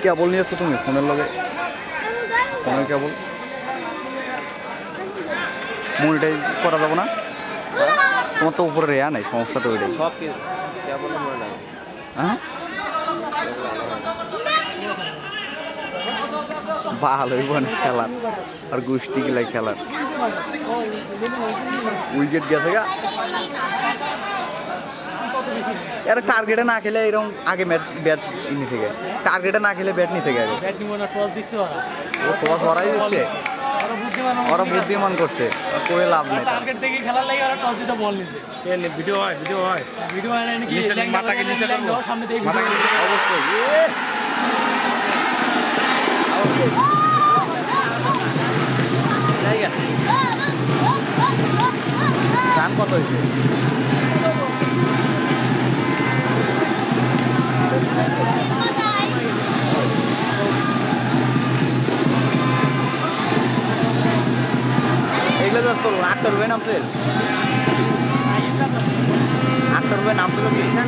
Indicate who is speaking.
Speaker 1: কেবল নিয়ে আসছো তুমি ফোনের লগে? ফোনের কেবল মনিটাইজ করা যাবো না? তোমার তো উপরে রেয়া নাই, সমস্যা তো ওইটাই।
Speaker 2: সব কিছু কেবল মনে নাই।
Speaker 1: হ্যাঁ ভালোই বোন খেলার আর গোষ্ঠী গিলাই খেলার। উইকেট গেছে গা এর টার্গেটে না খেলে এরকম আগে ব্যাট নিচে গে, টার্গেটে না খেলে ব্যাট নিচে গে। ও টস ওরাই দিচ্ছে, ওরা বুদ্ধিমান করছে, করে লাভ নেই।
Speaker 3: টার্গেট দেখে খেলার লাগে ওরা টস দিতে বল নিছে। ভিডিও হয় ভিডিও হয় নাকি মাথাকে নিচে করব সামনে দিয়ে মাথাকে নিচে
Speaker 1: অবশ্যই জায়গা রান কত হয়েছে? এগুলো তো চলো আক্তার ভাই নামছিল, আক্তার ভাই নামছিল কি?
Speaker 2: না